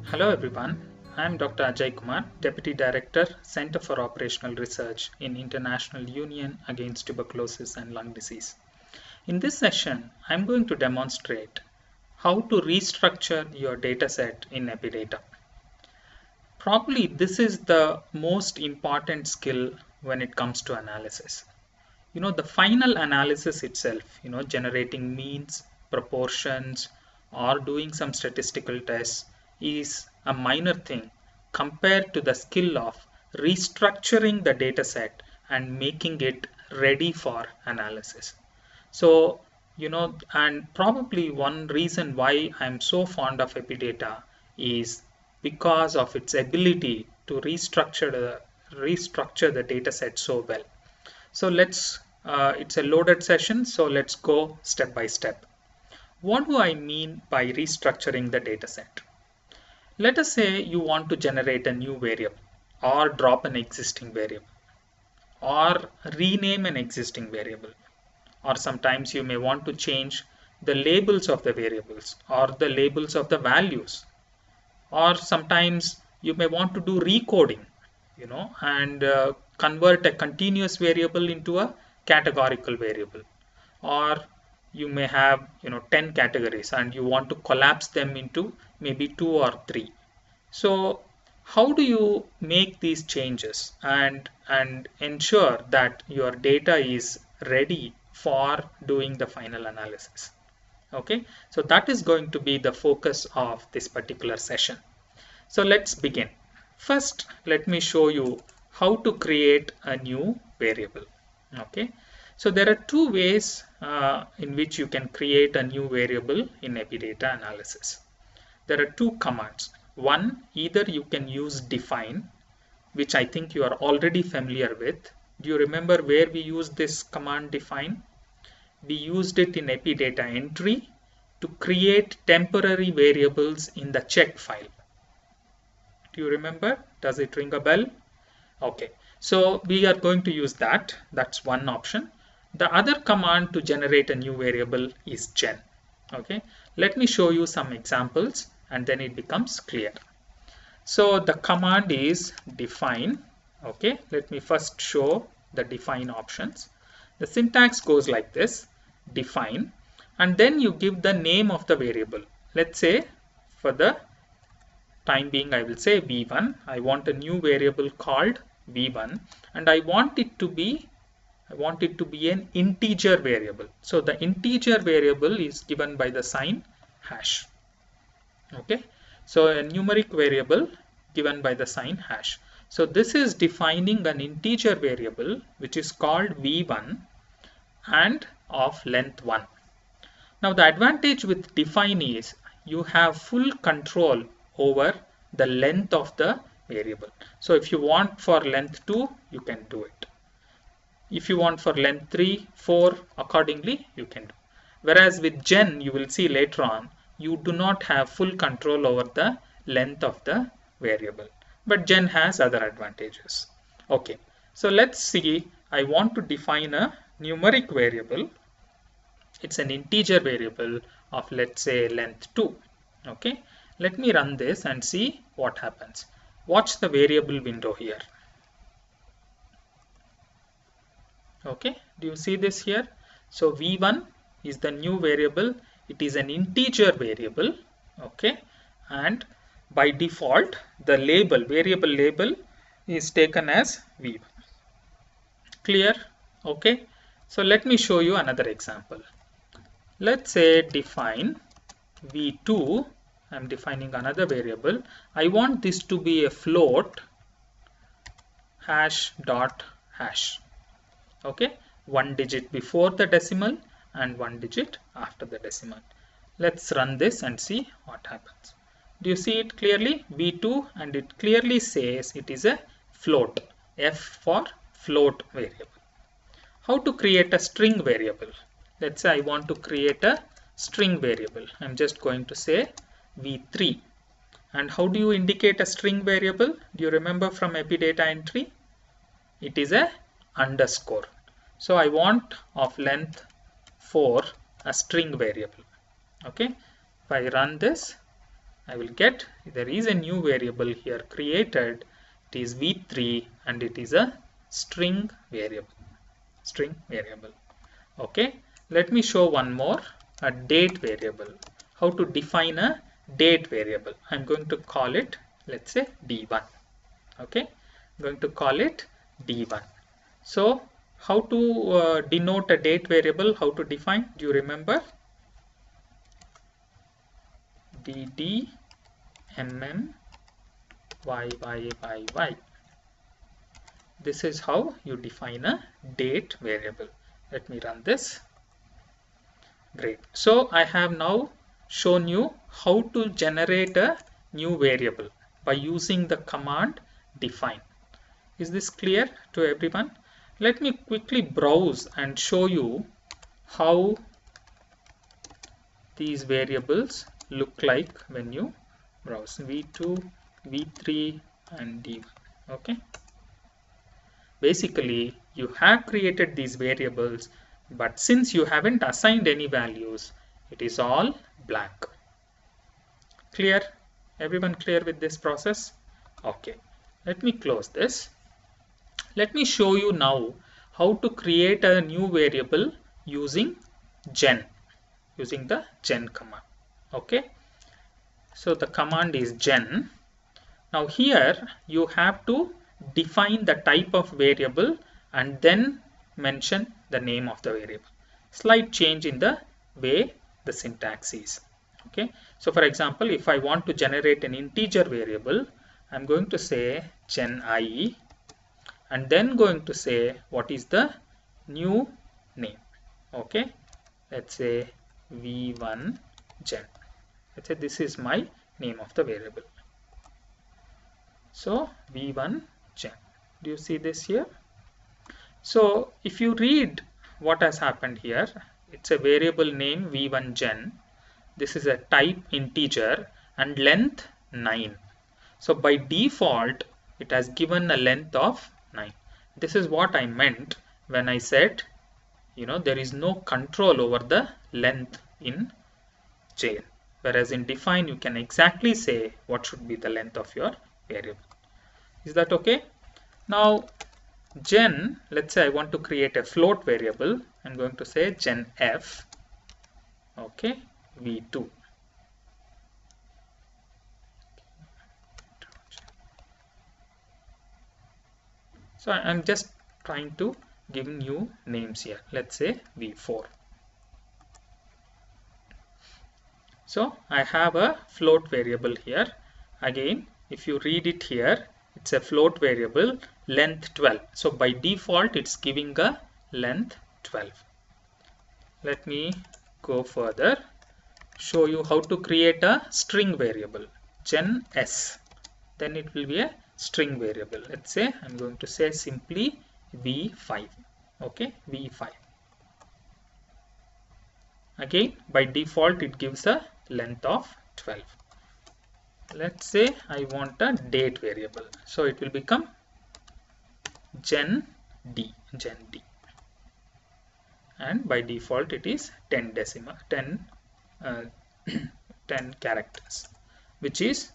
Hello everyone, I am Dr. Ajay Kumar, Deputy Director, Center for Operational Research in International Union Against Tuberculosis and Lung Disease. In this session, I am going to demonstrate how to restructure your dataset in Epidata. Probably this is the most important skill when it comes to analysis. The final analysis itself, generating means, proportions, or doing some statistical tests is a minor thing compared to the skill of restructuring the data set and making it ready for analysis. So, and probably one reason why I'm so fond of Epidata is because of its ability to restructure the data set so well. So it's a loaded session, so let's go step by step. What do I mean by restructuring the dataset? Let us say you want to generate a new variable or drop an existing variable or rename an existing variable, or sometimes you may want to change the labels of the variables or the labels of the values, or sometimes you may want to do recoding, and convert a continuous variable into a categorical variable, or you may have 10 categories and you want to collapse them into maybe 2 or 3. So how do you make these changes and ensure that your data is ready for doing the final analysis? Okay, so that is going to be the focus of this particular session. So let's begin. First, let me show you how to create a new variable. Okay, so there are two ways in which you can create a new variable in Epidata analysis. There are two commands. One, either you can use define, which I think you are already familiar with. Do you remember where we used this command define? We used it in Epidata entry to create temporary variables in the check file. Do you remember? Does it ring a bell? Okay, so we are going to use that. That's one option. The other command to generate a new variable is gen. Okay, let me show you some examples and then it becomes clear. So the command is define. Okay, let me first show the define options. The syntax goes like this: define, and then you give the name of the variable. Let's say for the time being I will say v1. I want a new variable called v1 and I want it to be an integer variable. So the integer variable is given by the sign hash. Okay, so a numeric variable given by the sign hash. So this is defining an integer variable which is called v1 and of length 1. Now the advantage with define is you have full control over the length of the variable. So if you want for length 2, you can do it. If you want for length 3, 4, accordingly you can do. Whereas with gen, you will see later on, you do not have full control over the length of the variable. But gen has other advantages. Okay, so let's see. I want to define a numeric variable. It's an integer variable of, let's say, length 2. Okay, let me run this and see what happens. Watch the variable window here. Okay, do you see this here? So v1 is the new variable. It is an integer variable. Okay, and by default the variable label is taken as v1. Clear? Okay, so let me show you another example. Let's say define v2. I'm defining another variable. I want this to be a float hash dot hash. Okay, 1 digit before the decimal and 1 digit after the decimal. Let's run this and see what happens. Do you see it clearly? v2, and it clearly says it is a float. F for float variable. How to create a string variable? Let's say I want to create a string variable. I'm just going to say v3. And how do you indicate a string variable? Do you remember from Epidata entry? It is a underscore. So I want of length 4 a string variable. Okay, if I run this, I will get, there is a new variable here created. It is v3 and it is a string variable. Okay, let me show one more, a date variable. How to define a date variable? I'm going to call it, let's say d1. Okay, I'm going to call it d1. So how to denote a date variable, how to define? Do you remember? dd y. This is how you define a date variable. Let me run this. Great. So I have now shown you how to generate a new variable by using the command define. Is this clear to everyone? Let me quickly browse and show you how these variables look like when you browse. v2, v3 and d1. Okay. Basically, you have created these variables, but since you haven't assigned any values, it is all blank. Clear? Everyone clear with this process? Okay, let me close this. Let me show you now how to create a new variable using gen, using the gen command. Okay, so the command is gen. Now here you have to define the type of variable and then mention the name of the variable. Slight change in the way the syntax is. Okay, so for example, if I want to generate an integer variable, I'm going to say gen I and then going to say what is the new name. Okay, let's say v1 gen. Let's say this is my name of the variable. So v1 gen. Do you see this here? So if you read what has happened here, it's a variable name v1 gen. This is a type integer and length 9. So by default, it has given a length of 9. This is what I meant when I said, there is no control over the length in gen. Whereas in define, you can exactly say what should be the length of your variable. Is that okay? Now gen, let's say I want to create a float variable. I'm going to say gen f, okay, v2. So I'm just trying to give new names here. Let's say v4. So I have a float variable here. Again, if you read it here, it's a float variable length 12. So by default, it's giving a length 12. Let me go further, show you how to create a string variable, gen s. Then it will be a string variable. Let's say I'm going to say simply v5. Okay, v5. Again, by default, it gives a length of 12. Let's say I want a date variable. So it will become gen d. And by default, it is 10 characters, which is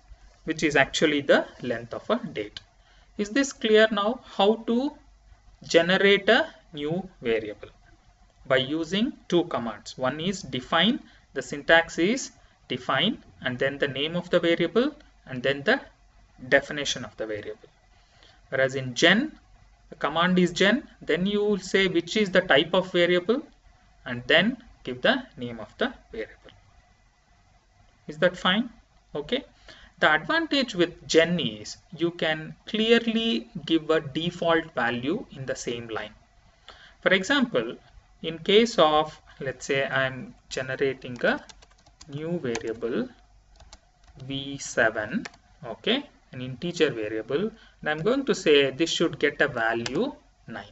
actually the length of a date. Is this clear now? How to generate a new variable by using two commands. One is define. The syntax is define and then the name of the variable and then the definition of the variable. Whereas in gen, the command is gen, then you will say which is the type of variable and then give the name of the variable. Is that fine? Okay. The advantage with gen is you can clearly give a default value in the same line. For example, in case of, let's say I'm generating a new variable v7, okay, an integer variable, and I'm going to say this should get a value 9.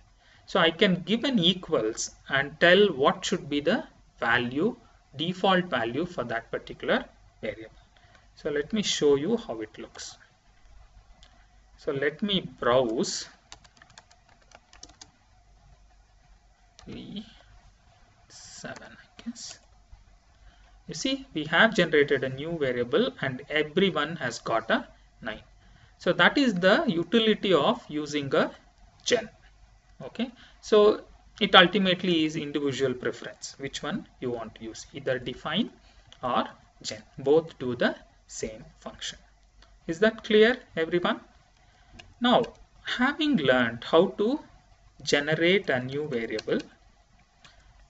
So I can give an equals and tell what should be the value, default value for that particular variable. So let me show you how it looks. So let me browse v7, I guess. You see, we have generated a new variable and everyone has got a 9. So that is the utility of using a gen. Okay, so it ultimately is individual preference, which one you want to use, either define or gen. Both do the same function. Is that clear, everyone? Now, having learned how to generate a new variable,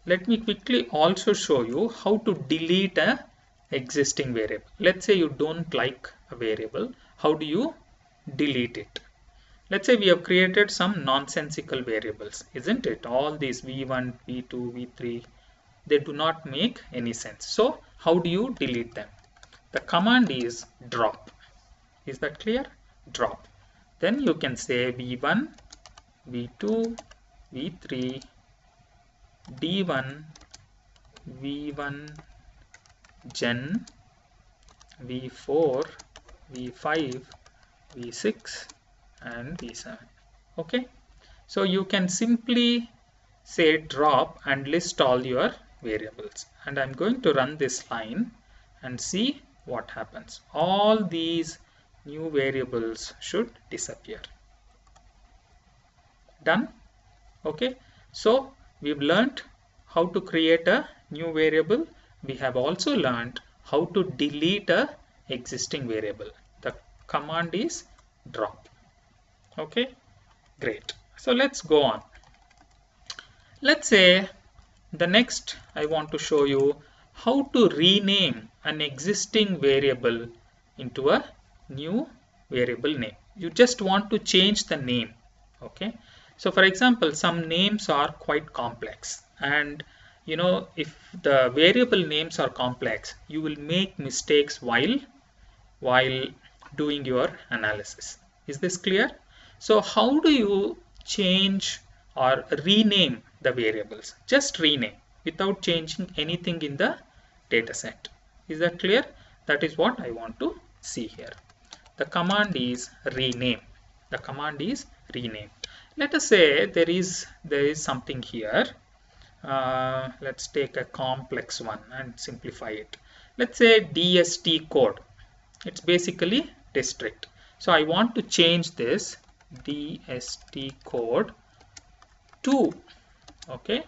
let me quickly also show you how to delete a existing variable. Let's say you don't like a variable. How do you delete it? Let's say we have created some nonsensical variables, isn't it? All these v1, v2, v3, they do not make any sense. So how do you delete them? The command is drop. Is that clear? Drop. Then you can say v1, v2, v3, d1, v1 gen, v4, v5, v6 and v7. Okay, so you can simply say drop and list all your variables, and I'm going to run this line and see what happens. All these new variables should disappear. Done. Okay, so we've learned how to create a new variable. We have also learned how to delete a existing variable. The command is drop. Okay, great. So let's go on. Let's say the next I want to show you how to rename an existing variable into a new variable name. You just want to change the name. Okay, so for example, some names are quite complex, and you know, if the variable names are complex, you will make mistakes while doing your analysis. Is this clear? So how do you change or rename the variables? Just rename without changing anything in the data set. Is that clear? That is what I want to see here. The command is rename. The command is rename. Let us say there is something here. Let's take a complex one and simplify it. Let's say DST code. It's basically district. So I want to change this DST code to, okay,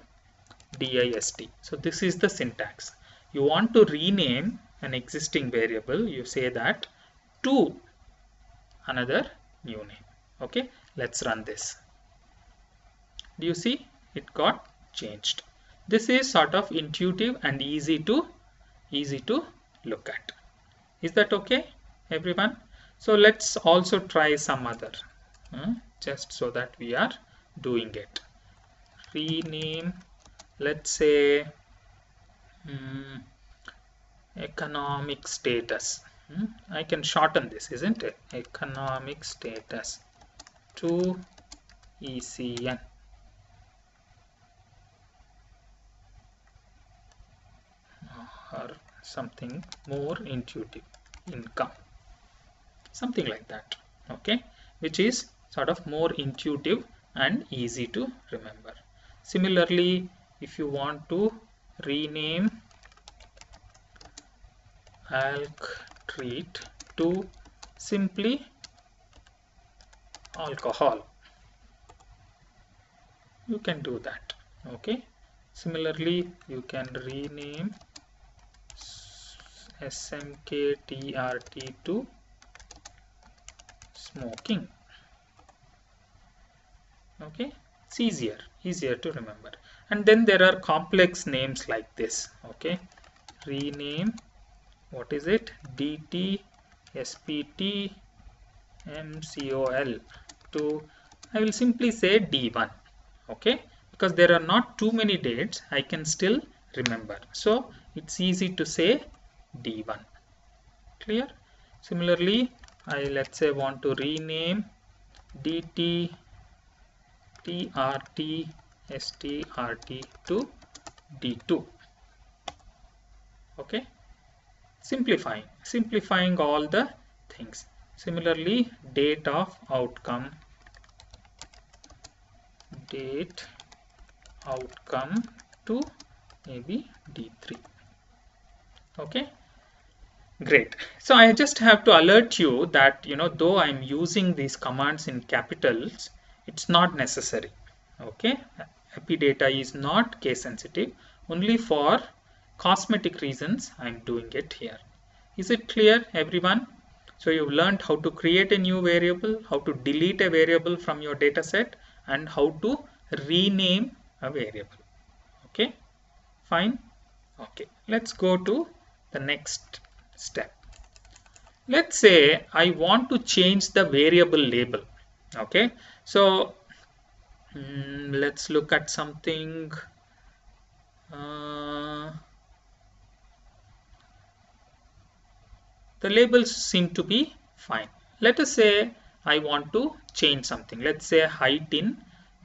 DIST. So this is the syntax. You want to rename an existing variable, you say that to another new name. Okay, let's run this. Do you see it got changed? This is sort of intuitive and easy to look at. Is that okay, everyone? So let's also try some other, just so that we are doing it. Rename, let's say economic status. I can shorten this, isn't it? Economic status to ECN. Or something more intuitive, income, something like that. Okay, which is sort of more intuitive and easy to remember. Similarly, if you want to rename alk treat to simply alcohol, you can do that. Okay, similarly you can rename SMKTRT to smoking. Okay, it's easier to remember. And then there are complex names like this. Okay, rename, what is it, DT SPT MCOL to, I will simply say D1. Okay, because there are not too many dates, I can still remember, so it's easy to say D1. Clear? Similarly, I let's say want to rename DT TRT STRT to D2. Okay, simplifying all the things. Similarly, date of outcome, date outcome to maybe D3. Okay, great. So I just have to alert you that, though I'm using these commands in capitals, it's not necessary. Okay, Epidata is not case sensitive. Only for cosmetic reasons I'm doing it here. Is it clear, everyone? So you've learned how to create a new variable, how to delete a variable from your data set, and how to rename a variable. Okay, fine. Okay, let's go to the next step. Let's say I want to change the variable label. Okay, so let's look at something. The labels seem to be fine. Let us say I want to change something. Let's say height in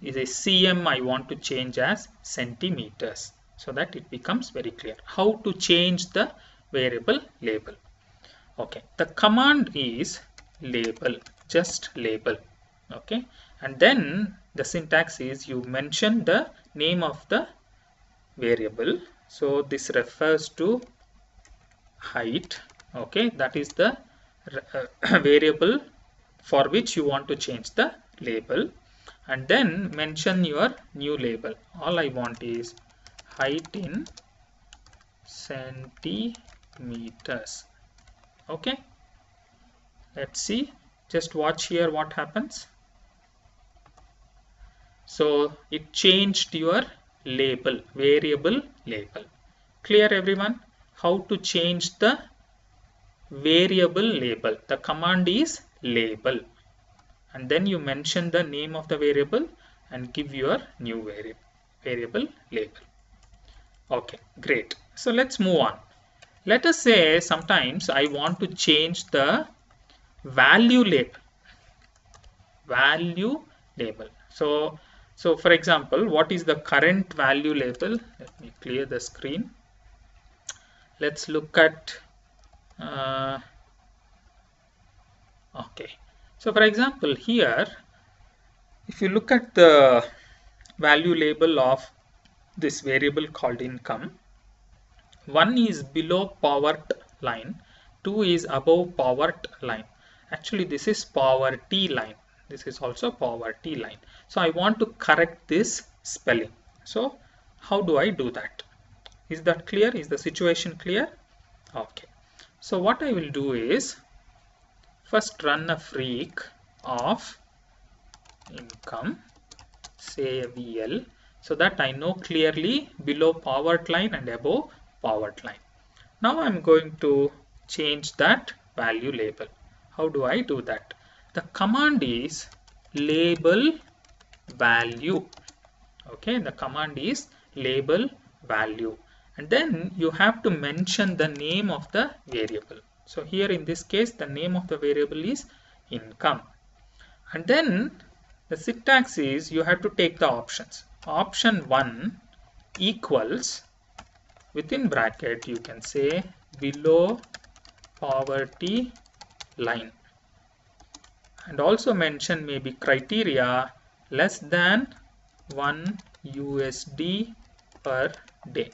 is a cm. I want to change as centimeters, so that it becomes very clear how to change the variable label. Okay, the command is label, just label. Okay, and then the syntax is you mention the name of the variable. So this refers to height. Okay, that is the variable for which you want to change the label, and then mention your new label. All I want is height in centimeters. Okay, let's see, just watch here what happens. So it changed your label, variable label. Clear, everyone? How to change the variable label? The command is label, and then you mention the name of the variable and give your new variable label. Okay, great. So let's move on. Let us say sometimes I want to change the value label. So for example, what is the current value label? Let me clear the screen. Let's look at okay, so for example here, if you look at the value label of this variable called income, one is below poverty line, two is above poverty line. Actually this is poverty line, this is also poverty line. So I want to correct this spelling. So how do I do that? Is that clear? Is the situation clear? Okay, so what I will do is first run a freak of income, say VL, so that I know clearly below poverty line and above poverty line. Now I'm going to change that value label. How do I do that? The command is label value. Okay, the command is label value, and then you have to mention the name of the variable. So here in this case the name of the variable is income, and then the syntax is you have to take the options. Option 1 equals, within bracket you can say below poverty line, and also mention maybe criteria less than 1 USD per day,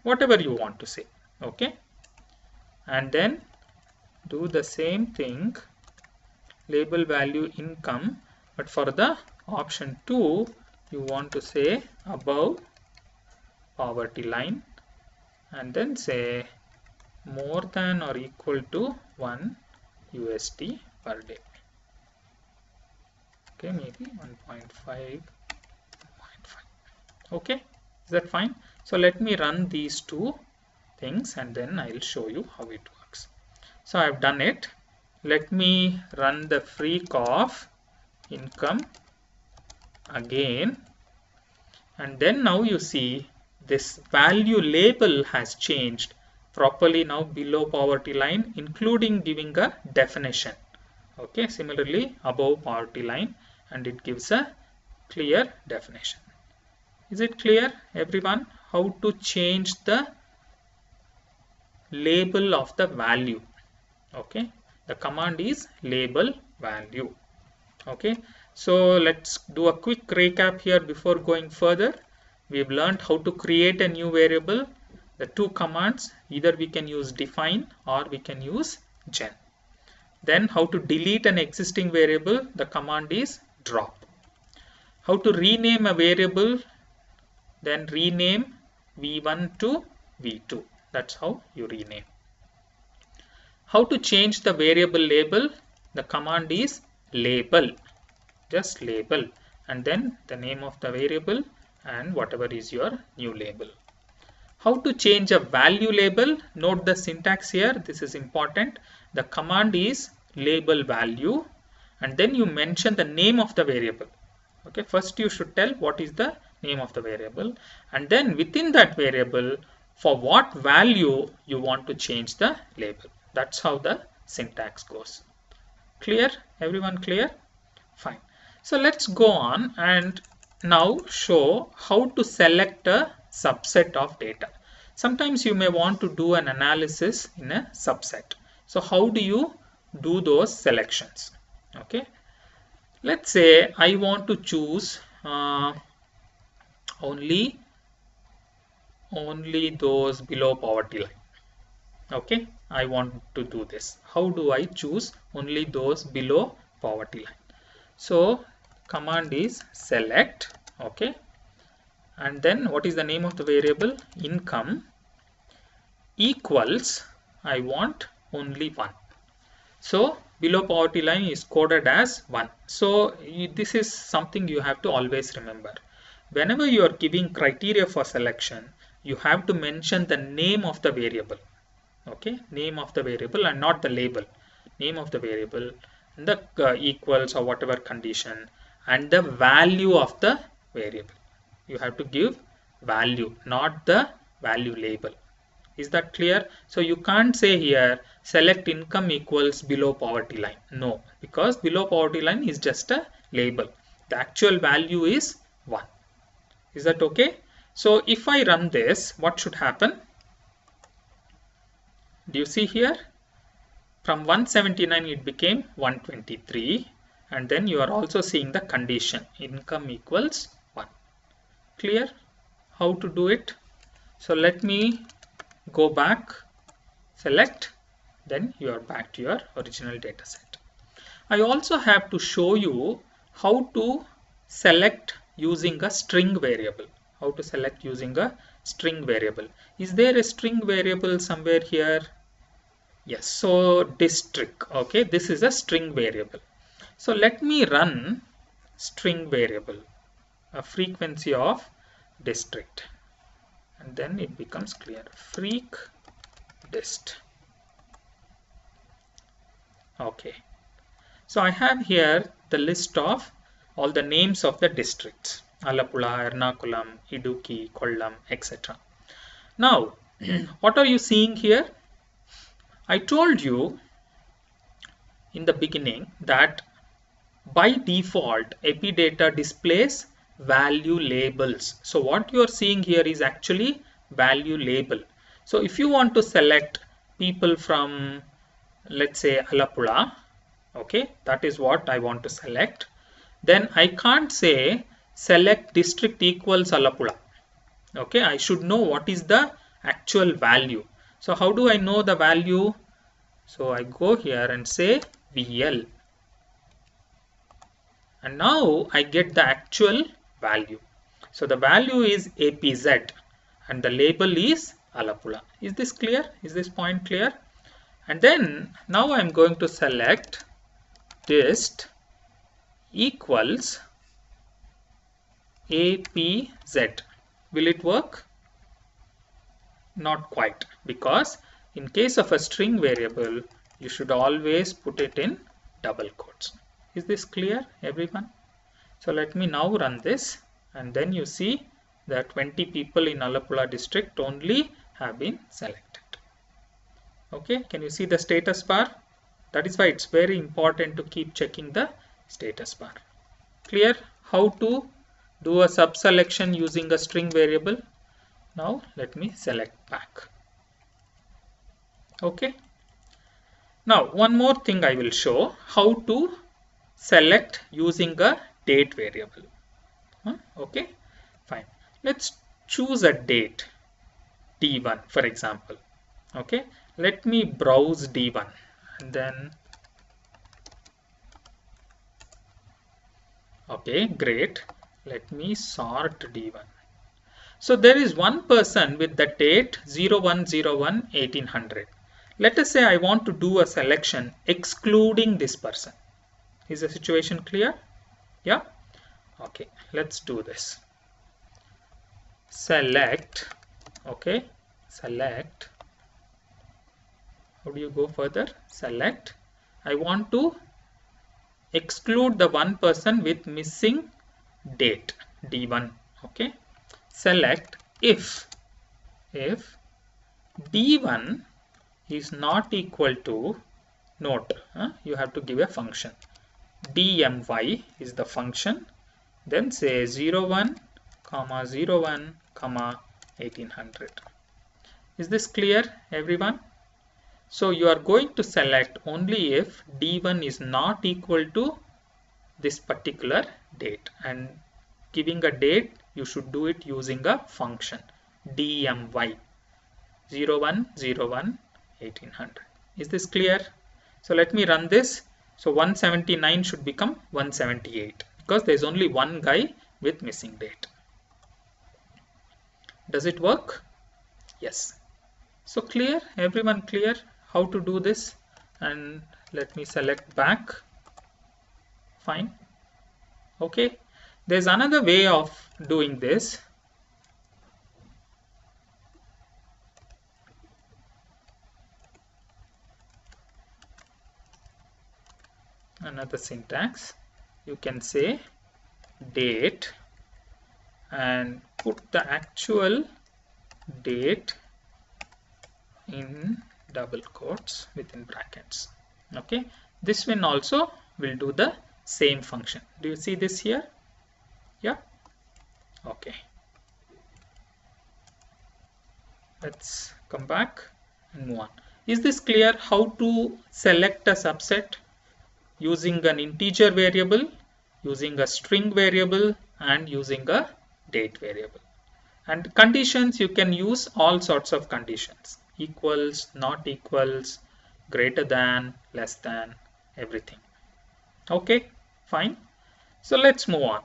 whatever you want to say. Okay, and then do the same thing, label value income, but for the option 2 you want to say above poverty line, and then say more than or equal to 1 USD per day. Okay, maybe 1.5. Okay, is that fine? So let me run these two things and then I'll show you how it works. So I've done it. Let me run the freak of income again, and then now you see this value label has changed properly now below poverty line, including giving a definition. Okay, similarly above poverty line, and it gives a clear definition. Is it clear, everyone, how to change the label of the value? Okay, the command is label value. Okay, so let's do a quick recap here before going further. We've learned how to create a new variable, the two commands, either we can use define or we can use gen. Then how to delete an existing variable, the command is drop. How to rename a variable, then rename v1 to v2. That's how you rename. How to change the variable label, the command is label. Just label and then the name of the variable and whatever is your new label. How to change a value label, note the syntax here, this is important. The command is label value and then you mention the name of the variable. Okay, first you should tell what is the name of the variable and then within that variable for what value you want to change the label. That's how the syntax goes. Clear? Everyone clear? Fine. So let's go on and now show how to select a subset of data. Sometimes you may want to do an analysis in a subset. So how do you do those selections? Okay. Let's say I want to choose only those below poverty line. Okay, I want to do this. How do I choose only those below poverty line? So command is select. Okay, and then what is the name of the variable? Income equals I want only 1. So below poverty line is coded as 1. So this is something you have to always remember. Whenever you are giving criteria for selection, you have to mention the name of the variable. Okay, name of the variable and not the label. Name of the variable, and the equals or whatever condition, and the value of the variable. You have to give value, not the value label. Is that clear? So you can't say here select income equals below poverty line. No, because below poverty line is just a label. The actual value is 1. Is that okay? So if I run this, what should happen? Do you see here? From 179 it became 123 and then you are also seeing the condition income equals 1. Clear how to do it? So let me go back, select, then you are back to your original data set. I also have to show you how to select using a string variable. How to select using a string variable. Is there a string variable somewhere here? Yes, so district. Okay, this is a string variable. So let me run string variable, a frequency of district, and then it becomes clear. Freq dist. Okay, so I have here the list of all the names of the districts: Alappuzha, Ernakulam, Idukki, Kollam, etc. Now, what are you seeing here? I told you in the beginning that by default Epidata displays value labels. So what you are seeing here is actually value label. So if you want to select people from, let's say, Alappuzha, okay, that is what I want to select, then I can't say select district equals Alappuzha. Okay, I should know what is the actual value. So how do I know the value? So I go here and say VL. And now I get the actual value. So the value is APZ and the label is Alappuzha. Is this clear? Is this point clear? And then now I'm going to select dist equals APZ. Will it work? Not quite, because in case of a string variable, you should always put it in double quotes. Is this clear, everyone? So let me now run this, and then you see that 20 people in Alappuzha district only have been selected. Okay, can you see the status bar? That is why it's very important to keep checking the status bar. Clear how to do a sub-selection using a string variable? Now let me select back. Okay. Now one more thing I will show, how to select using a date variable. Okay, fine. Let's choose a date. D1, for example. Okay, let me browse D1 and then, okay, great. Let me sort D1. So there is one person with the date 01/01/1800. Let us say I want to do a selection excluding this person. Is the situation clear? Yeah? Okay, let's do this. Select, okay, select. How do you go further? Select. I want to exclude the one person with missing date, D1. Okay. Select if D1 is not equal to, note, you have to give a function. Dmy is the function. Then say 01, 01, 1800. Is this clear, everyone? So you are going to select only if D1 is not equal to this particular date, and giving a date you should do it using a function dmy 01/01 1800. Is this clear? So let me run this. So 179 should become 178 because there is only one guy with missing date. Does it work? Yes. So clear, everyone clear how to do this? And let me select back. Fine. Okay. There's another way of doing this. Another syntax. You can say date and put the actual date in double quotes within brackets. Okay, this one also will do the same function. Do you see this here? Yeah. Okay, let's come back and move on. Is this clear how to select a subset using an integer variable, using a string variable, and using a date variable? And conditions, you can use all sorts of conditions: equals, not equals, greater than, less than, everything. Okay, fine. So let's move on.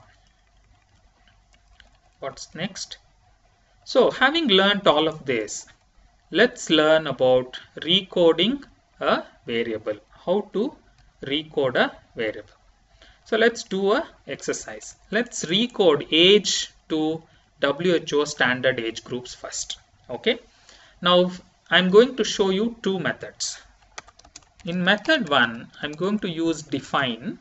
What's next? So having learned all of this, let's learn about recoding a variable. How to recode a variable. So let's do a exercise. Let's recode age to WHO standard age groups first. Okay. Now I'm going to show you two methods. In method 1, I'm going to use define,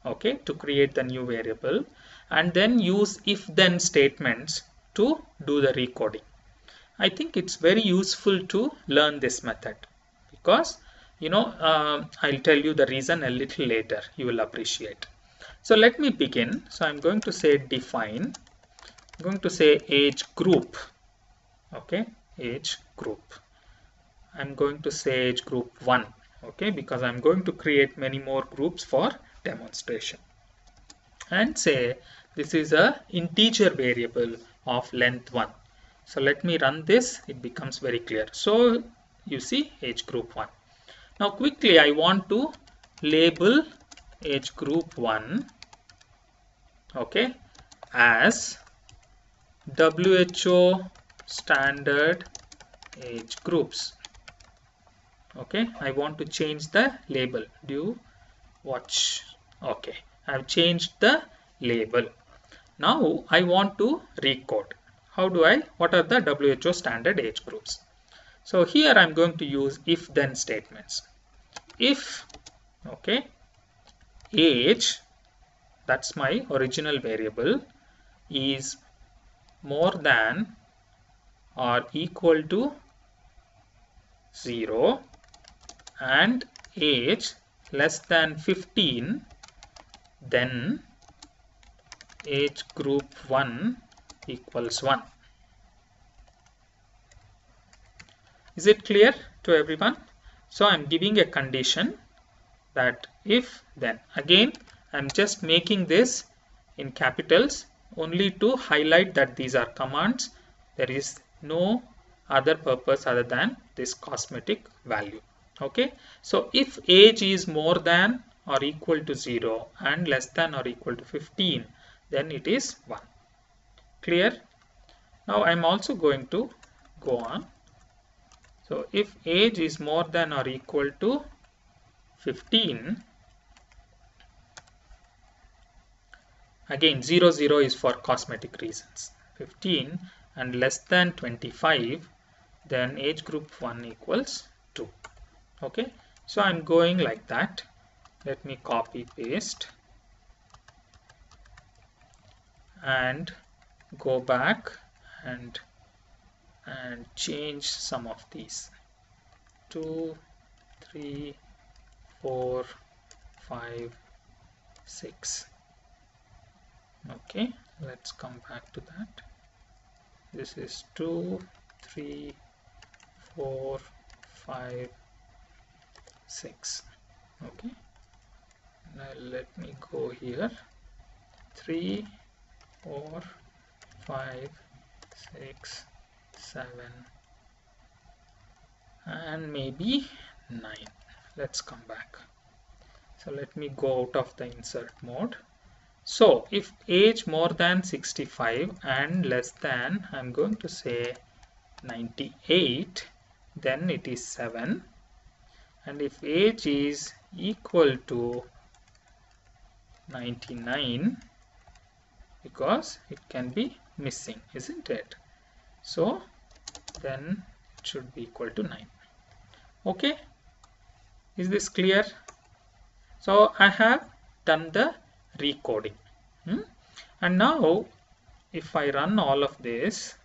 okay, to create the new variable, and then use if-then statements to do the recoding. I think it's very useful to learn this method because, you know, I'll tell you the reason a little later. You will appreciate. So let me begin. So I'm going to say define. I'm going to say age group. Okay, age group. I'm going to say age group 1. Okay, because I'm going to create many more groups for demonstration. And say this is a integer variable of length 1. So let me run this. It becomes very clear. So you see age group 1. Now quickly I want to label age group 1, okay, as WHO standard age groups. Okay, I want to change the label. Do you watch? Okay, I've changed the label. Now I want to recode. How do I? What are the WHO standard age groups? So here I'm going to use if-then statements. If, okay, age, that's my original variable, is more than or equal to 0 and age less than 15, then age group 1 equals 1. Is it clear to everyone? So I'm giving a condition that if then. Again, I'm just making this in capitals only to highlight that these are commands. There is no other purpose other than this cosmetic value. Okay, so if age is more than or equal to 0 and less than or equal to 15, then it is 1. Clear? Now I'm also going to go on. So if age is more than or equal to 15, again 0 0 is for cosmetic reasons. 15 and less than 25, then age group 1 equals 2. Okay, so I'm going like that. Let me copy paste and go back and change some of these. 2, 3, 4, 5, 6. Okay, let's come back to that. This is 2, 3, 4, 5, 6. Okay, now let me go here. 3, 4, 5, 6, 7, and maybe 9. Let's come back. So let me go out of the insert mode. So if age more than 65 and less than, I'm going to say 98, then it is 7. And if age is equal to 99, because it can be missing, isn't it? So then it should be equal to 9. Okay, is this clear? So I have done the recoding. And now if I run all of this,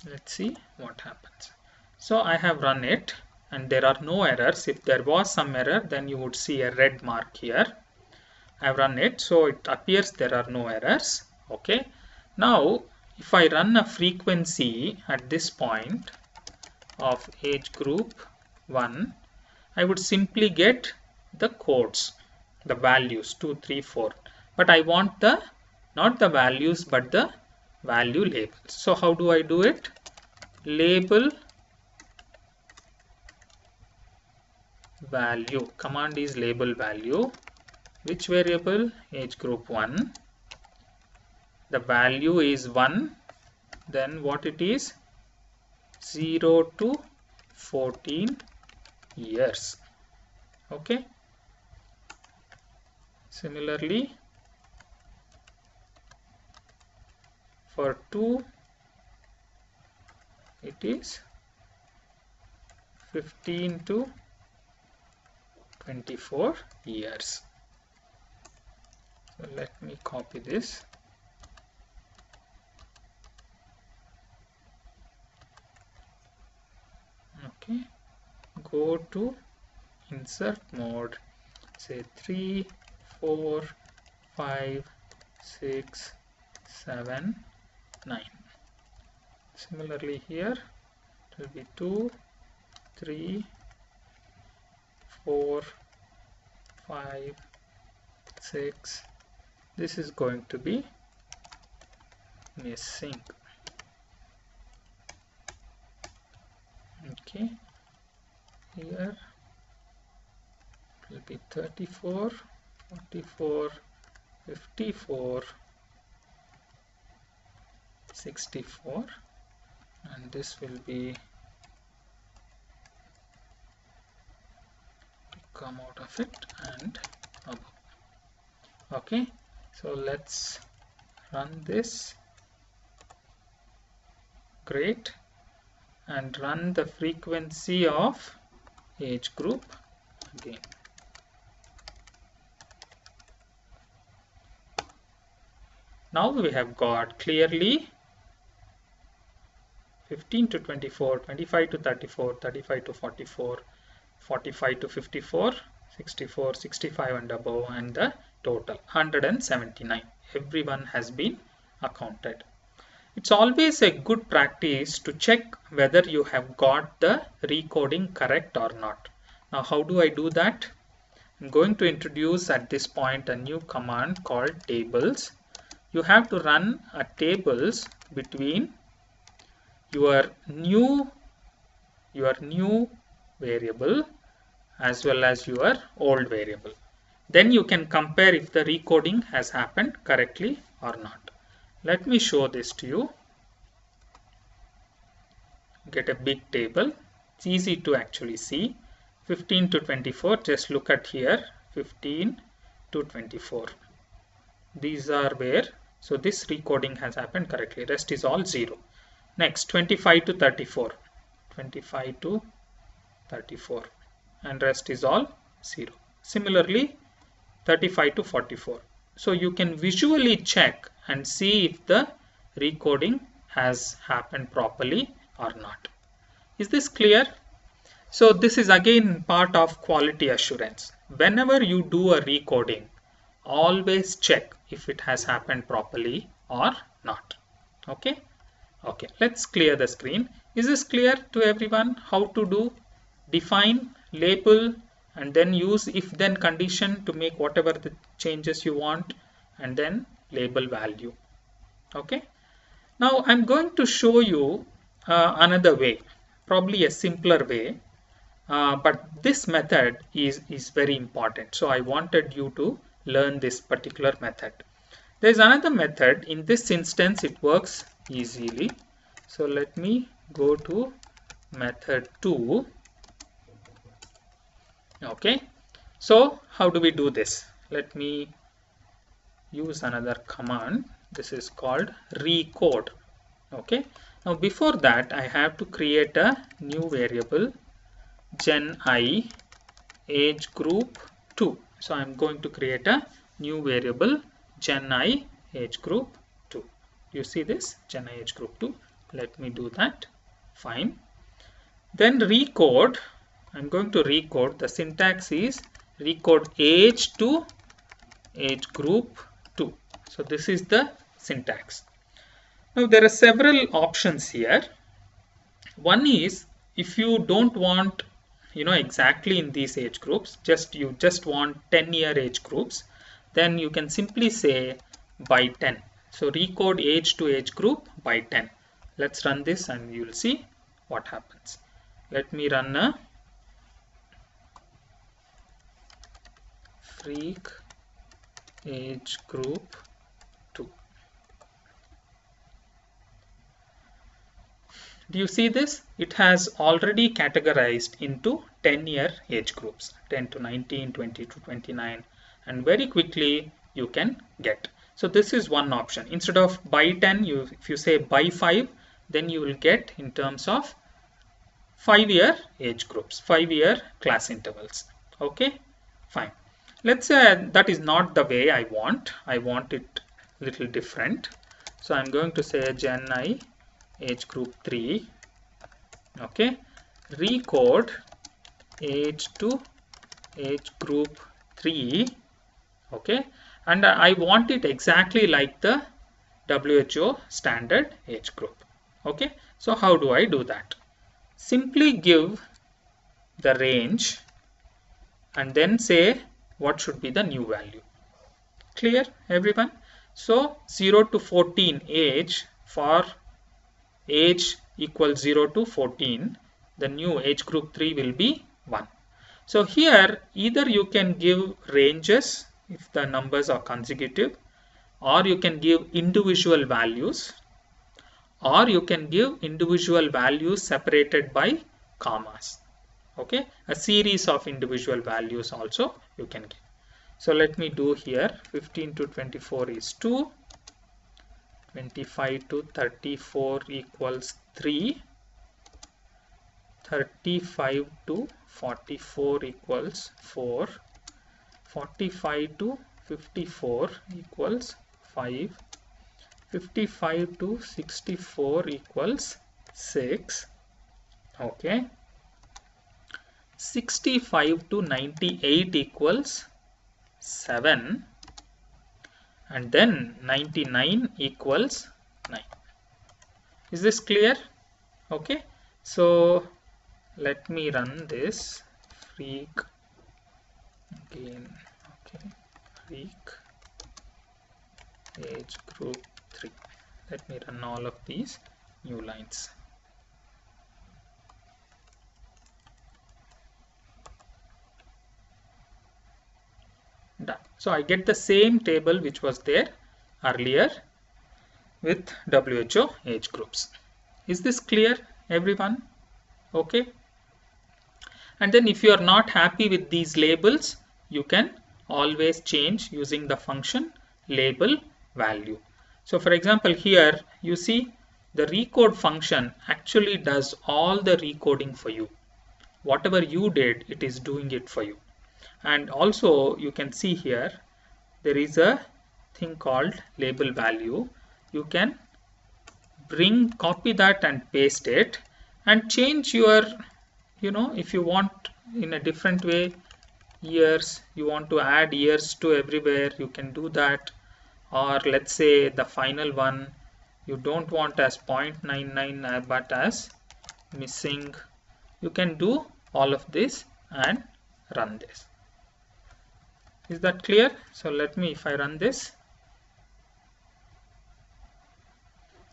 let's see what happens. So I have run it and there are no errors. If there was some error, then you would see a red mark here. I have run it, so it appears there are no errors. Okay, now if I run a frequency at this point of age group 1, I would simply get the codes, the values 2, 3, 4. But I want the not the values but the value labels. So how do I do it? Label value. Command is label value. Which variable? Age group 1. The value is 1. Then what it is? 0 to 14 years. Okay. Similarly, for 2, it is 15 to 24 years. So let me copy this. Okay, go to insert mode, say 3, 4, 5, 6, 7, 9. Similarly here it will be 2, 3, 4, 5, 6. This is going to be missing. Okay, here it will be 34, 44, 54, 64, and this will be come out of it and above. Okay, so let's run this. Great. And run the frequency of age group again. Now we have got clearly 15 to 24, 25 to 34, 35 to 44, 45 to 54, 64, 65 and above, and the total 179. Everyone has been accounted. It's always a good practice to check whether you have got the recoding correct or not. Now how do I do that? I'm going to introduce at this point a new command called tables. You have to run a tables between your new variable as well as your old variable. Then you can compare if the recoding has happened correctly or not. Let me show this to you. Get a big table. It's easy to actually see. 15 to 24, just look at here, 15 to 24. These are where, so this recoding has happened correctly, rest is all 0. Next, 25 to 34, 25 to 34, and rest is all 0. Similarly, 35 to 44. So you can visually check and see if the recoding has happened properly or not. Is this clear? So this is again part of quality assurance. Whenever you do a recoding, always check if it has happened properly or not. Okay, let's clear the screen. Is this clear to everyone how to do? Define, label, and then use if then condition to make whatever the changes you want, and then label value. Okay, now I'm going to show you another way, probably a simpler way. But this method is very important, so I wanted you to learn this particular method. There is another method. In this instance it works easily, so let me go to method 2. Okay, so how do we do this? Let me use another command. This is called recode. Okay, now before that I have to create a new variable, gen I age group 2. So I'm going to create a new variable, gen I age group 2. You see this, gen I age group 2. Let me do that. Fine. Then recode. I'm going to recode. The syntax is recode age to age group 2. So this is the syntax. Now there are several options here. One is if you don't want exactly in these age groups, you just want 10-year age groups, then you can simply say by 10. So recode age to age group by 10. Let's run this and you'll see what happens. Let me run a freak age group 2. Do you see this? It has already categorized into 10-year age groups, 10 to 19, 20 to 29, and very quickly you can get. So this is one option. Instead of by 10, if you say by 5, then you will get in terms of 5-year age groups, 5-year class intervals. Okay, fine. Let's say that is not the way I want. I want it a little different. So I'm going to say gen I age group 3. Okay, recode age to age group 3. Okay, and I want it exactly like the WHO standard age group. Okay, so how do I do that? Simply give the range and then say what should be the new value. Clear, everyone? So 0 to 14 age, for age equals 0 to 14, the new age group 3 will be 1. So here either you can give ranges if the numbers are consecutive, or you can give individual values, or you can give individual values separated by commas. Okay, a series of individual values also you can give. So let me do here, 15 to 24 is 2, 25 to 34 equals 3, 35 to 44 equals 4, 45 to 54 equals 5, 55 to 64 equals 6. Okay, 65 to 98 equals 7, and then 99 equals 9. Is this clear? Okay, so let me run this freak again. Okay, freak age group 3. Let me run all of these new lines. So I get the same table which was there earlier with WHO age groups. Is this clear, everyone? Okay. And then if you are not happy with these labels, you can always change using the function label value. So for example, here you see the recode function actually does all the recoding for you. Whatever you did, it is doing it for you. And also you can see here there is a thing called label value. You can copy that and paste it and change your, if you want in a different way, years, you want to add years to everywhere, you can do that. Or let's say the final one you don't want as 0.99 but as missing. You can do all of this and run this. Is that clear? So let me, if I run this,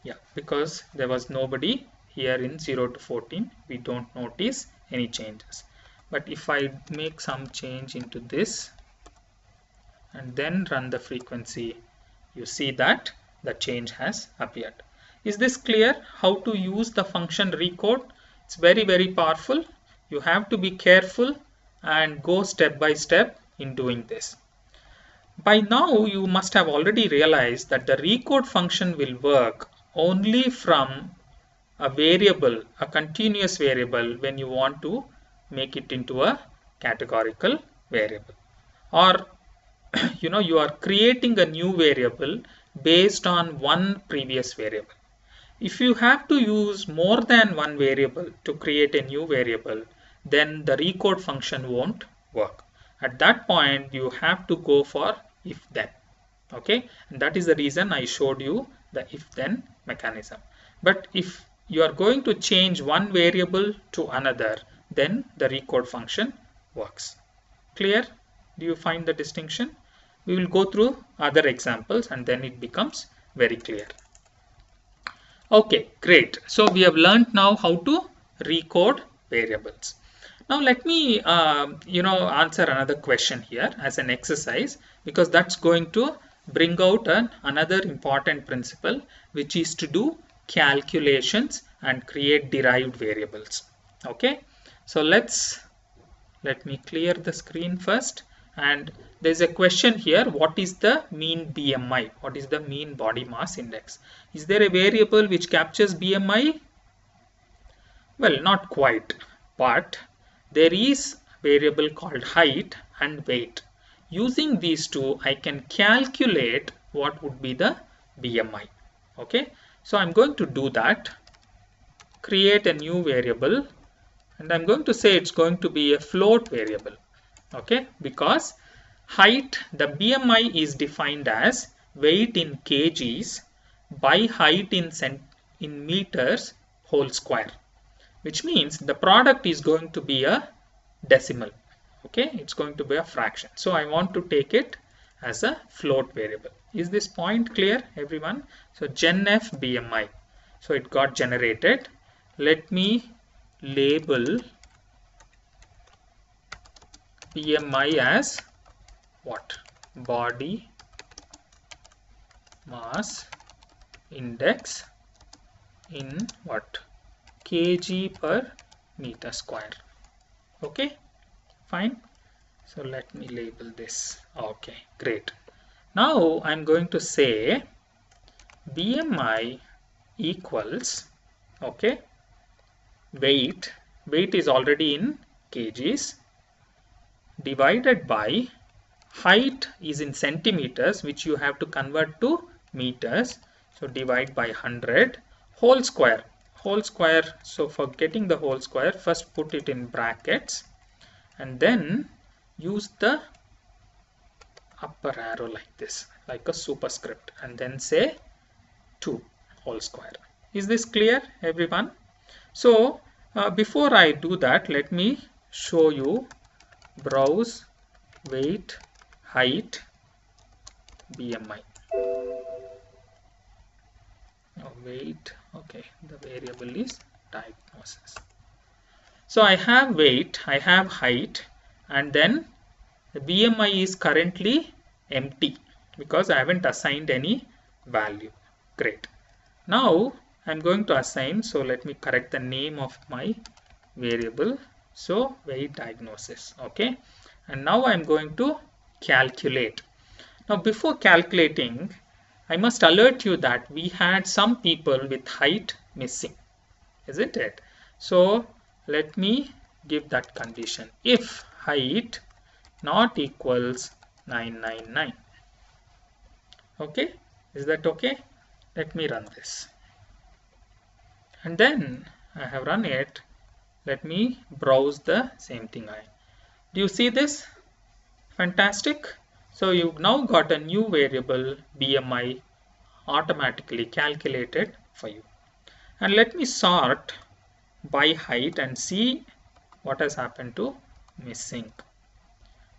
yeah, because there was nobody here in 0 to 14, we don't notice any changes. But if I make some change into this and then run the frequency, you see that the change has appeared. Is this clear how to use the function recode? It's very, very powerful. You have to be careful and go step by step in doing this. By now you must have already realized that the recode function will work only from a variable, a continuous variable, when you want to make it into a categorical variable, or you are creating a new variable based on one previous variable. If you have to use more than one variable to create a new variable, then the recode function won't work. At that point you have to go for if then. Okay, and that is the reason I showed you the if then mechanism. But if you are going to change one variable to another, then the recode function works. Clear? Do you find the distinction? We will go through other examples and then it becomes very clear. Okay, great. So we have learned now how to recode variables. Now let me answer another question here as an exercise, because that's going to bring out another important principle, which is to do calculations and create derived variables. Okay, so let me clear the screen first. And there's a question here, what is the mean BMI? What is the mean body mass index? Is there a variable which captures BMI? Well, not quite, but there is a variable called height and weight. Using these two, I can calculate what would be the BMI. Okay, so I'm going to do that. Create a new variable, and I'm going to say it's going to be a float variable. Okay, because height, the BMI is defined as weight in kgs by height in meters whole square, which means the product is going to be a decimal. Okay, it's going to be a fraction. So I want to take it as a float variable. Is this point clear, everyone? So genf BMI. So it got generated. Let me label BMI as what? Body mass index in what? Kg per meter square. Okay, fine. So let me label this. Okay, great. Now I'm going to say BMI equals, okay, weight is already in kgs, divided by height is in centimeters, which you have to convert to meters. So divide by 100, whole square. So for getting the whole square, first put it in brackets and then use the upper arrow like this, like a superscript, and then say 2 whole square. Is this clear, everyone? So before I do that, let me show you browse weight height BMI. Weight, okay, the variable is diagnosis. So I have weight, I have height, and then the BMI is currently empty because I haven't assigned any value. Great. Now I'm going to assign, so let me correct the name of my variable. So weight diagnosis. Okay. And now I'm going to calculate. Now before calculating, I must alert you that we had some people with height missing, isn't it? So let me give that condition. If height not equals 999. Okay, is that okay? Let me run this. And then I have run it. Let me browse the same thing. Do you see this? Fantastic. So you've now got a new variable BMI automatically calculated for you. And let me sort by height and see what has happened to missing.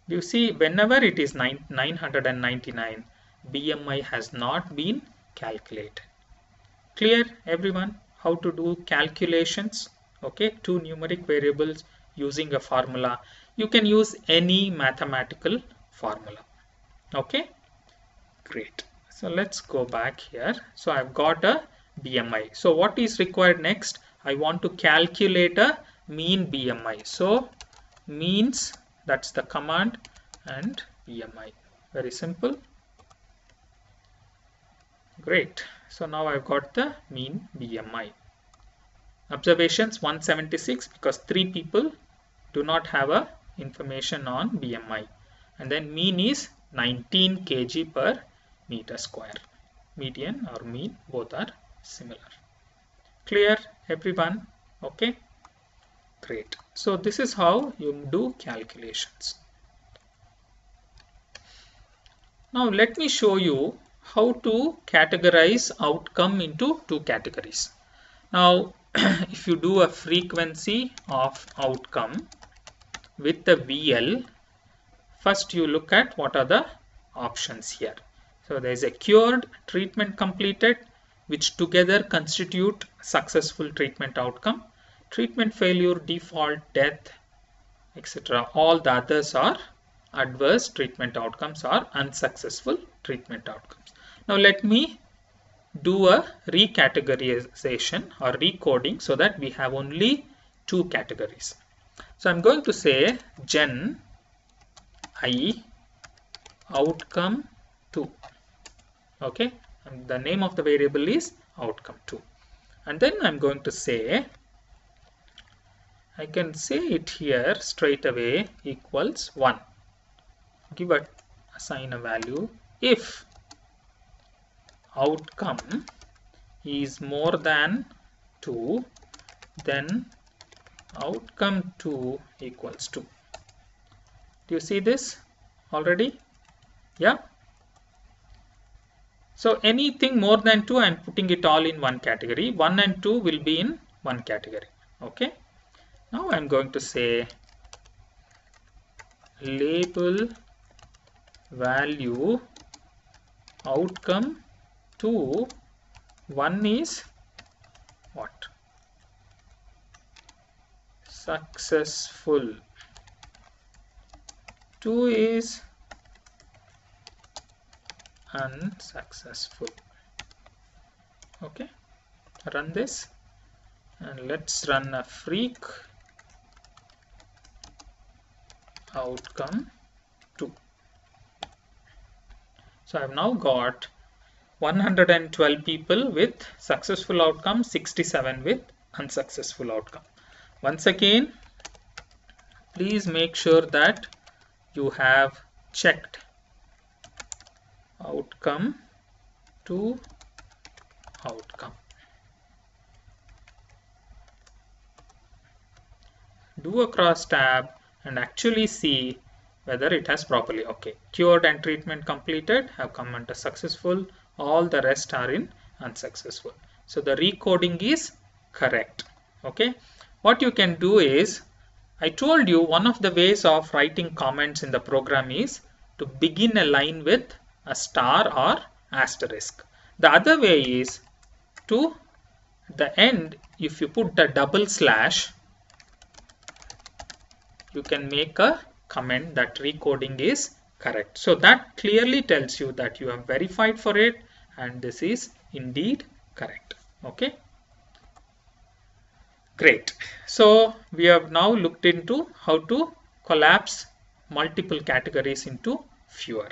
Do you see, whenever it is 999, BMI has not been calculated. Clear everyone how to do calculations? Okay, two numeric variables using a formula. You can use any mathematical formula. Okay, great. So let's go back here. So I've got a BMI. So what is required next? I want to calculate a mean BMI. So means, that's the command, and BMI. Very simple. Great. So now I've got the mean BMI. Observations 176 because 3 people do not have a information on BMI. And then mean is 19 kg per meter square. Median or mean, both are similar. Clear everyone? Okay. Great. So this is how you do calculations. Now let me show you how to categorize outcome into 2 categories. Now if you do a frequency of outcome with the VL, first you look at what are the options here. So there is a cured, treatment completed, which together constitute successful treatment outcome. Treatment failure, default, death, etc. All the others are adverse treatment outcomes or unsuccessful treatment outcomes. Now let me do a recategorization or recoding so that we have only 2 categories. So I'm going to say gen I outcome 2. Okay, and the name of the variable is outcome 2. And then I'm going to say, I can say it here straight away, equals 1. Assign a value if outcome is more than 2, then outcome 2 equals 2. Do you see this already? Yeah. So anything more than 2, I am putting it all in one category. 1 and 2 will be in one category. Okay. Now I am going to say label value outcome 2. 1 is what? Successful. 2 is unsuccessful. Okay, run this and let's run a freak outcome 2. So I have now got 112 people with successful outcome, 67 with unsuccessful outcome. Once again, please make sure that you have checked outcome to outcome. Do a cross tab and actually see whether it has properly. Okay, cured and treatment completed have come under successful. All the rest are in unsuccessful. So the recoding is correct. Okay, what you can do is, I told you one of the ways of writing comments in the program is to begin a line with a star or asterisk. The other way is to the end, if you put the double slash, you can make a comment that recoding is correct. So that clearly tells you that you have verified for it and this is indeed correct. Okay, great. So we have now looked into how to collapse multiple categories into fewer.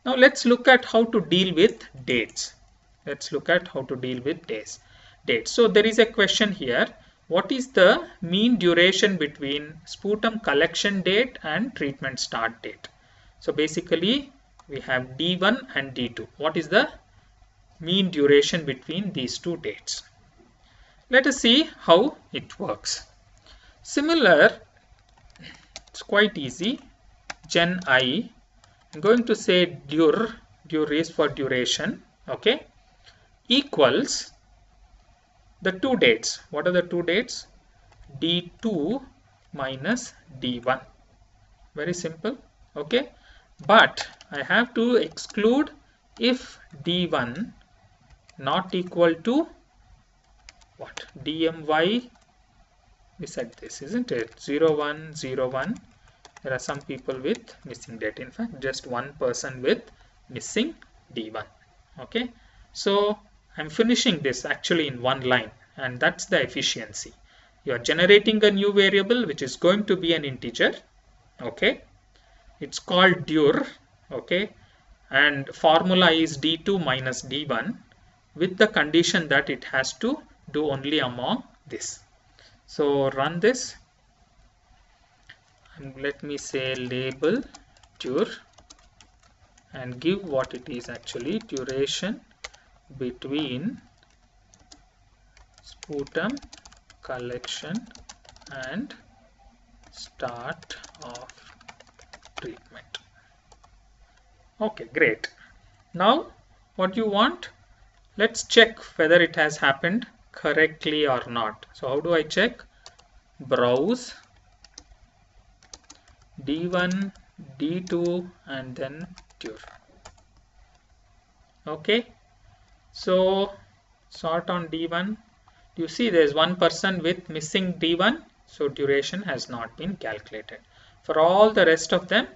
Now let's look at how to deal with dates. Let's look at how to deal with dates. So there is a question here. What is the mean duration between sputum collection date and treatment start date? So basically we have D1 and D2. What is the mean duration between these two dates? Let us see how it works. Similar, it's quite easy. Gen I, I'm going to say dur is for duration, okay, equals the two dates. What are the two dates? D2 minus D1. Very simple, okay. But I have to exclude if D1 not equal to what? DMY. We said this, isn't it? 0, 1, 0, 1. There are some people with missing date. In fact, just one person with missing D1. Okay. So I'm finishing this actually in one line, and that's the efficiency. You are generating a new variable which is going to be an integer. Okay. It's called dur. Okay. And formula is D2 minus D1 with the condition that it has to do only among this. So run this and let me say label dur and give what it is actually, duration between sputum collection and start of treatment. Okay, great. Now what you want, let's check whether it has happened correctly or not. So how do I check? Browse D1, D2 and then dur. Okay, so sort on D1. You see there's one person with missing D1, so duration has not been calculated. For all the rest of them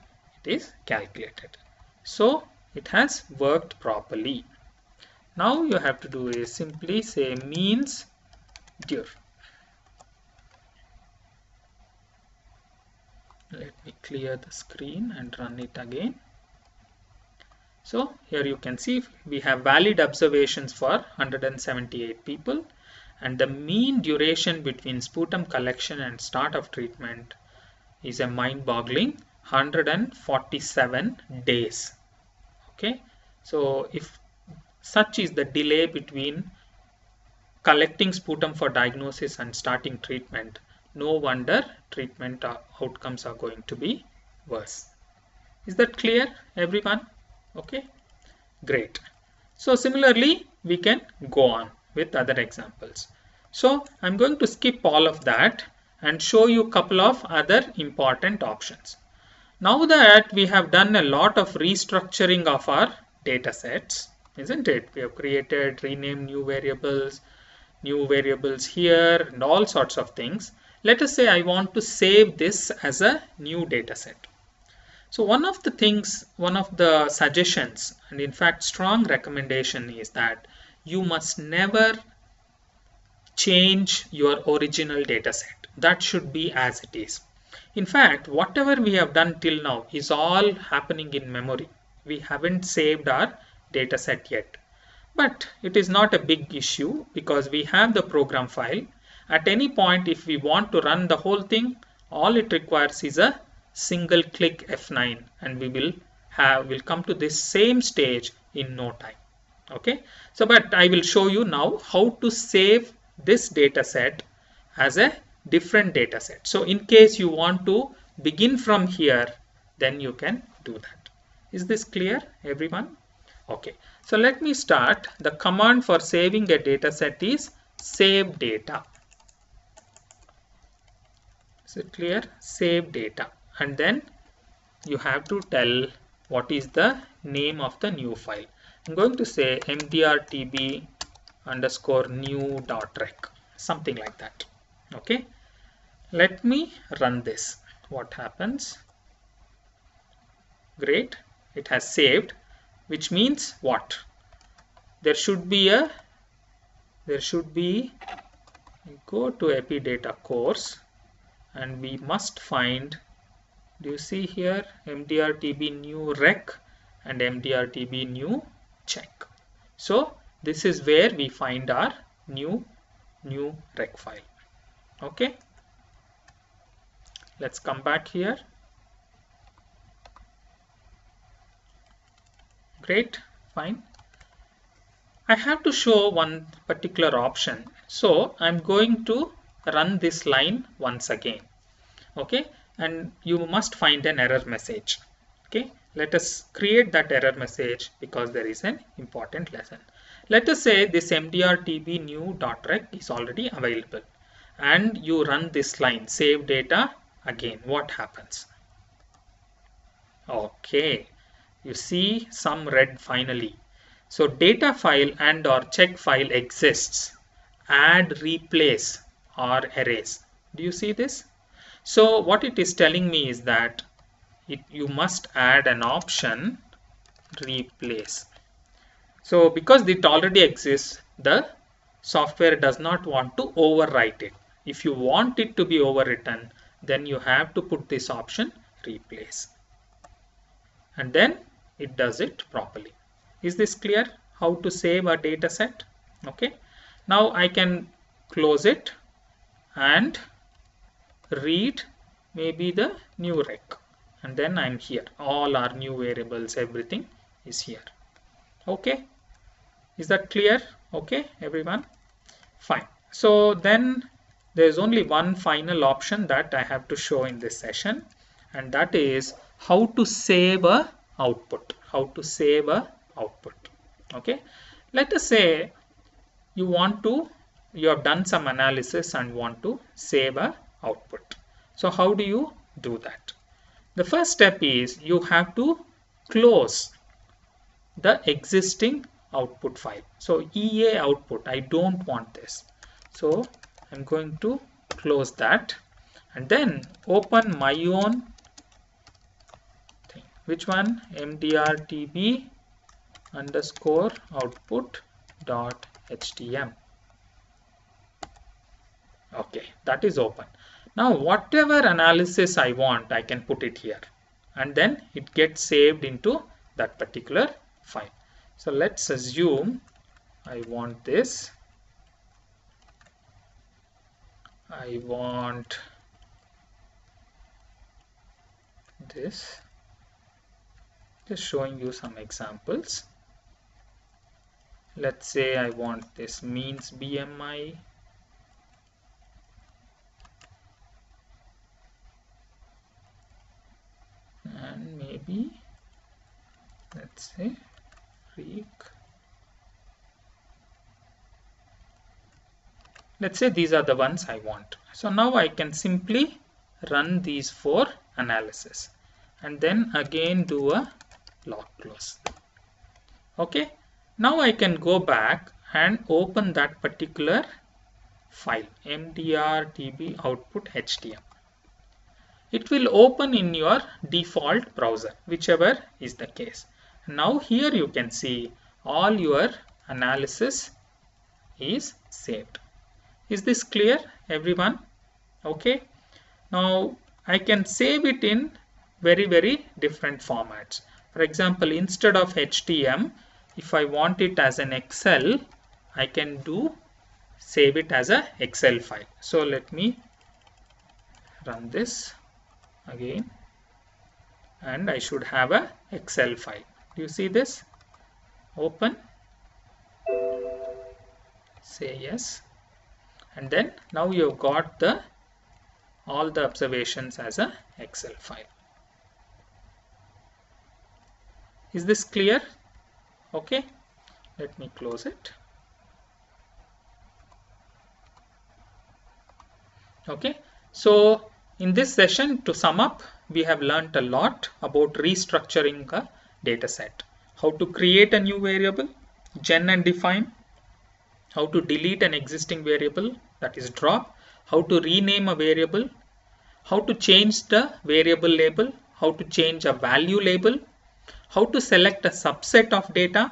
it is calculated, so it has worked properly. Now you have to do is simply say means dur. Let me clear the screen and run it again. So here you can see we have valid observations for 178 people, and the mean duration between sputum collection and start of treatment is a mind-boggling 147 days. Okay, so if such is the delay between collecting sputum for diagnosis and starting treatment, no wonder treatment outcomes are going to be worse. Is that clear, everyone? Okay, great. So similarly we can go on with other examples. So I'm going to skip all of that and show you a couple of other important options. Now that we have done a lot of restructuring of our data sets, isn't it? We have created, renamed new variables here and all sorts of things. Let us say I want to save this as a new data set. So one of the suggestions, and in fact strong recommendation, is that you must never change your original data set. That should be as it is. In fact, whatever we have done till now is all happening in memory. We haven't saved our data set yet. But it is not a big issue because we have the program file. At any point, if we want to run the whole thing, all it requires is a single click F9 and we will come to this same stage in no time. Okay, so but I will show you now how to save this data set as a different data set. So in case you want to begin from here, then you can do that. Is this clear, everyone? Okay, so let me start. The command for saving a data set is save data. Is it clear? Save data. And then you have to tell what is the name of the new file. I'm going to say mdrtb_new.rec, something like that. Okay, let me run this. What happens? Great, it has saved, which means what? There should be, go to Epidata course and we must find, do you see here, MDRTB new rec and MDRTB new check. So this is where we find our new rec file. Okay, let's come back here. Great, fine. I have to show one particular option, so I'm going to run this line once again. Okay, and you must find an error message. Okay, let us create that error message because there is an important lesson. Let us say this mdrtb new.rec is already available and you run this line, save data again. What happens? Okay, you see some red finally. So data file and or check file exists. Add, replace or erase. Do you see this? So what it is telling me is that you must add an option replace. So because it already exists, the software does not want to overwrite it. If you want it to be overwritten, then you have to put this option replace. And then it does it properly. Is this clear how to save a data set? Okay. Now I can close it and read maybe the new rec. And then I'm here. All our new variables, everything is here. Okay. Is that clear? Okay, everyone? Fine. So then there's only one final option that I have to show in this session, and that is how to save a output. How to save a output. Okay. Let us say you have done some analysis and want to save a output. So how do you do that? The first step is you have to close the existing output file. So EA output, I don't want this. So I'm going to close that and then open my own thing. Which one? mdrtb underscore output dot htm. Okay, that is open. Now whatever analysis I want, I can put it here and then it gets saved into that particular file. So let's assume I want this. I want this. Just showing you some examples. Let's say I want this Mean Bmi. And maybe let's say let's say these are the ones I want. So now I can simply run these for analysis and then again do a log close. Okay, now I can go back and open that particular file mdrtb output htm. It will open in your default browser, whichever is the case. Now here you can see all your analysis is saved. Is this clear, everyone? Okay. Now I can save it in very different formats. For example, instead of HTML, if I want it as an Excel, I can save it as a Excel file. So let me run this again and I should have a Excel file. Do you see this? Open, say yes, and then now you've got all the observations as a Excel file. Is this clear? Okay, let me close it. Okay, so in this session, to sum up, we have learnt a lot about restructuring a data set. How to create a new variable, gen and define. How to delete an existing variable, that is drop. How to rename a variable. How to change the variable label. how to change a value label, how to select a subset of data,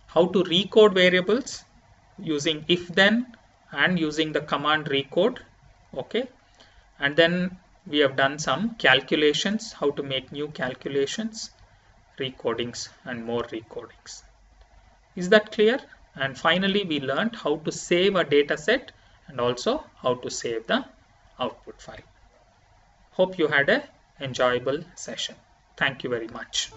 how to recode variables using if then and using the command recode. Okay, and then we have done some calculations, how to make new calculations, recodings and more recodings. Is that clear? And finally we learned how to save a data set and also how to save the output file. Hope you had an enjoyable session. Thank you very much.